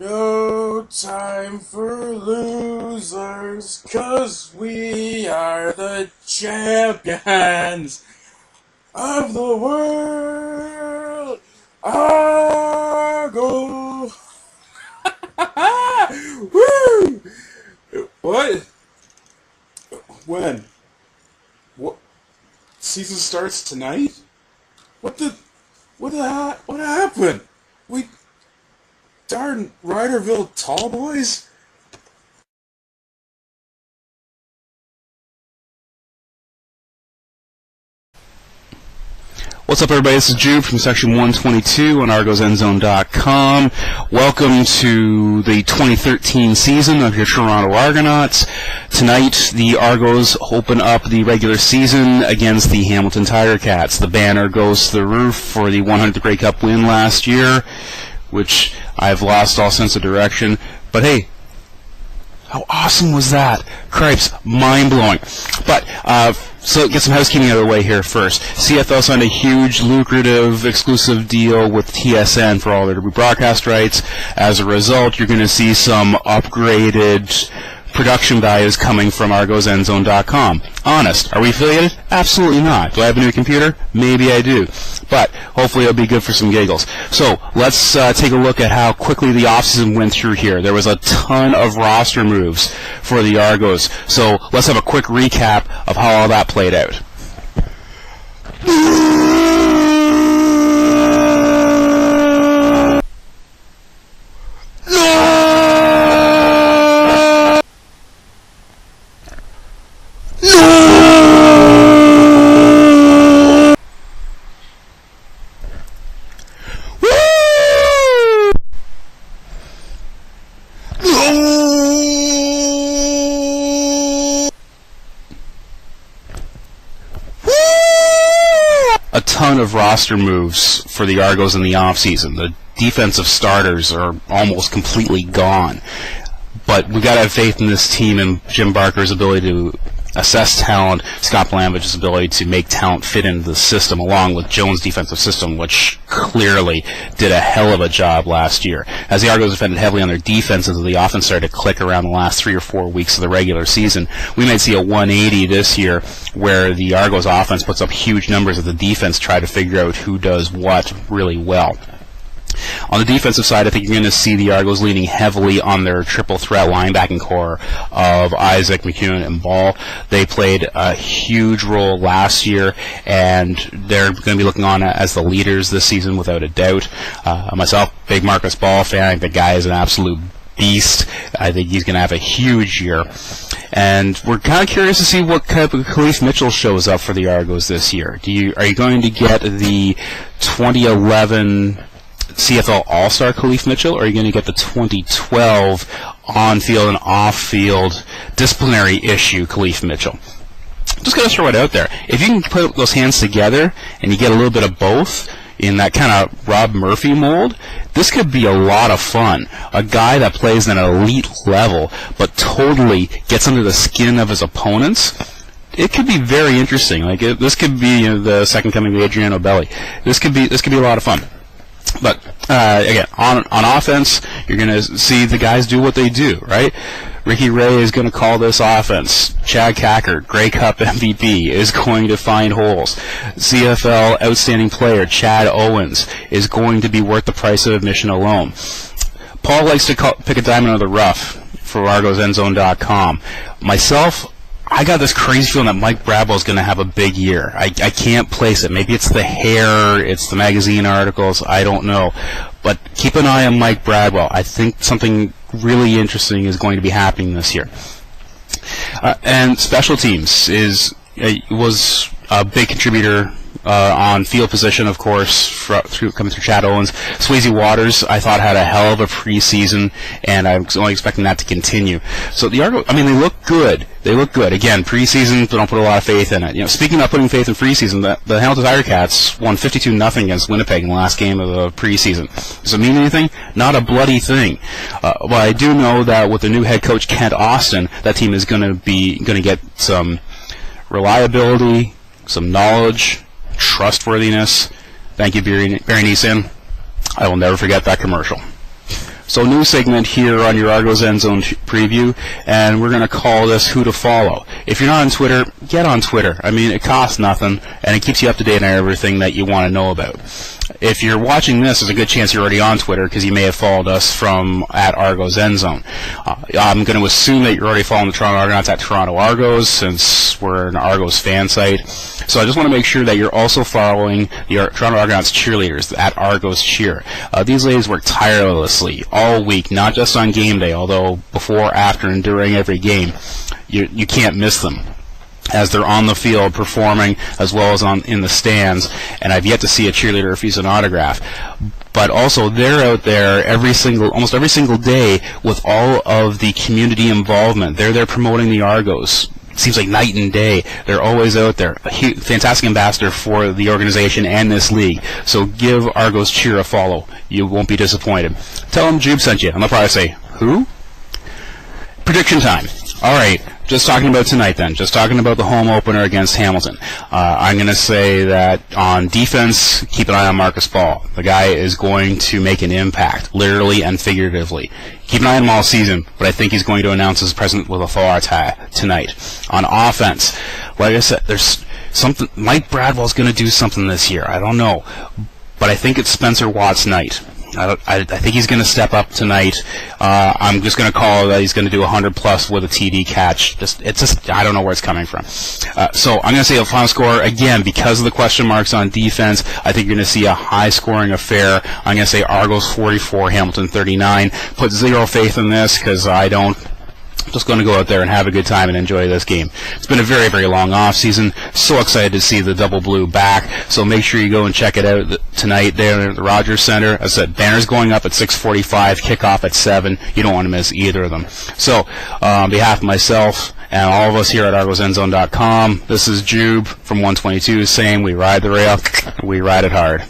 No time for losers, 'cause we are the champions of the world. Argos! Woo! What? When? What? Season starts tonight? What happened? Darn Ryderville Tall Boys? What's up, everybody? This is Jube from section 122 on ArgosEndzone.com. Welcome to the 2013 season of your Toronto Argonauts. Tonight, the Argos open up the regular season against the Hamilton Tiger Cats. The banner goes to the roof for the 100th Grey Cup win last year, which I've lost all sense of direction. But hey, how awesome was that? Cripes, mind-blowing. But, so get some housekeeping out of the way here first. CFL signed a huge, lucrative, exclusive deal with TSN for all their broadcast rights. As a result, you're going to see some upgraded production values coming from ArgosEndzone.com. Honest, are we affiliated? Absolutely not. Do I have a new computer? Maybe I do. But hopefully it'll be good for some giggles. So let's take a look at how quickly the offseason went through here. There was a ton of roster moves for the Argos. So let's have a quick recap of how all that played out. A ton of roster moves for the Argos in the offseason. The defensive starters are almost completely gone. But we got to have faith in this team and Jim Barker's ability to assess talent, Scott Blamage's ability to make talent fit into the system, along with Jones' defensive system, which clearly did a hell of a job last year. As the Argos defended heavily on their defense as the offense started to click around the last 3 or 4 weeks of the regular season, we might see a 180 this year where the Argos offense puts up huge numbers as the defense try to figure out who does what really well. On the defensive side, I think you're going to see the Argos leaning heavily on their triple threat linebacking core of Isaac, McEwen, and Ball. They played a huge role last year, and they're going to be looking on as the leaders this season without a doubt. Myself, big Marcus Ball fan. I think the guy is an absolute beast. I think he's going to have a huge year. And we're kind of curious to see what type of Khalif Mitchell shows up for the Argos this year. Are you going to get the 2011 CFL All-Star Khalif Mitchell, or are you going to get the 2012 on-field and off-field disciplinary issue Khalif Mitchell? Just going to throw it out there. If you can put those hands together and you get a little bit of both in that kind of Rob Murphy mold, this could be a lot of fun. A guy that plays at an elite level but totally gets under the skin of his opponents. It could be very interesting. This could be the second coming of Adriano Belli. This could be a lot of fun. But again, on offense, you're going to see the guys do what they do, right? Ricky Ray is going to call this offense. Chad Cacker, Grey Cup MVP, is going to find holes. CFL outstanding player Chad Owens is going to be worth the price of admission alone. Paul likes to pick a diamond out of the rough for ArgosEndzone.com. Myself, I got this crazy feeling that Mike Bradwell is going to have a big year. I can't place it. Maybe it's the hair, it's the magazine articles, I don't know. But keep an eye on Mike Bradwell. I think something really interesting is going to be happening this year. And special teams was a big contributor on field position, of course, coming through Chad Owens. Swayze Waters, I thought, had a hell of a preseason, and I'm only expecting that to continue. So the Argos, they look good. They look good. Again, preseason, don't put a lot of faith in it. Speaking of putting faith in preseason, the Hamilton Tiger Cats won 52-0 against Winnipeg in the last game of the preseason. Does it mean anything? Not a bloody thing. But I do know that with the new head coach Kent Austin, that team is going to get some reliability, some knowledge, trustworthiness. Thank you, Barry Neeson. I will never forget that commercial. So new segment here on your Argos End Zone preview, and we're going to call this Who to Follow. If you're not on Twitter, get on Twitter. I mean, it costs nothing, and it keeps you up to date on everything that you want to know about. If you're watching this, there's a good chance you're already on Twitter because you may have followed us from at Argos End Zone. I'm going to assume that you're already following the Toronto Argonauts at Toronto Argos since we're an Argos fan site. So I just want to make sure that you're also following the Toronto Argonauts cheerleaders at Argos Cheer. These ladies work tirelessly all week, not just on game day, although before, after, and during every game, you can't miss them as they're on the field performing as well as in the stands, and I've yet to see a cheerleader refuse an autograph. But also, they're out there almost every single day with all of the community involvement. They're there promoting the Argos. It seems like night and day. They're always out there. A fantastic ambassador for the organization and this league. So give Argos Cheer a follow. You won't be disappointed. Tell them Jube sent you, and they'll probably say, who? Prediction time. All right. Just talking about tonight then. Just talking about the home opener against Hamilton. I'm going to say that on defense, keep an eye on Marcus Ball. The guy is going to make an impact, literally and figuratively. Keep an eye on him all season, but I think he's going to announce his presence with authority tonight. On offense, like I said, there's something. Mike Bradwell's going to do something this year. I don't know, but I think it's Spencer Watt's night. I think he's going to step up tonight. I'm just going to call it that he's going to do 100+ with a TD catch. I don't know where it's coming from. So I'm going to say a final score again because of the question marks on defense. I think you're going to see a high-scoring affair. I'm going to say Argos 44, Hamilton 39. Put zero faith in this because I don't. Just going to go out there and have a good time and enjoy this game. It's been a very, very long off-season. So excited to see the Double Blue back. So make sure you go and check it out tonight there at the Rogers Center. As I said, banners going up at 6:45, kickoff at 7. You don't want to miss either of them. So on behalf of myself and all of us here at ArgosEndzone.com, this is Jube from 122 saying we ride the rail, we ride it hard.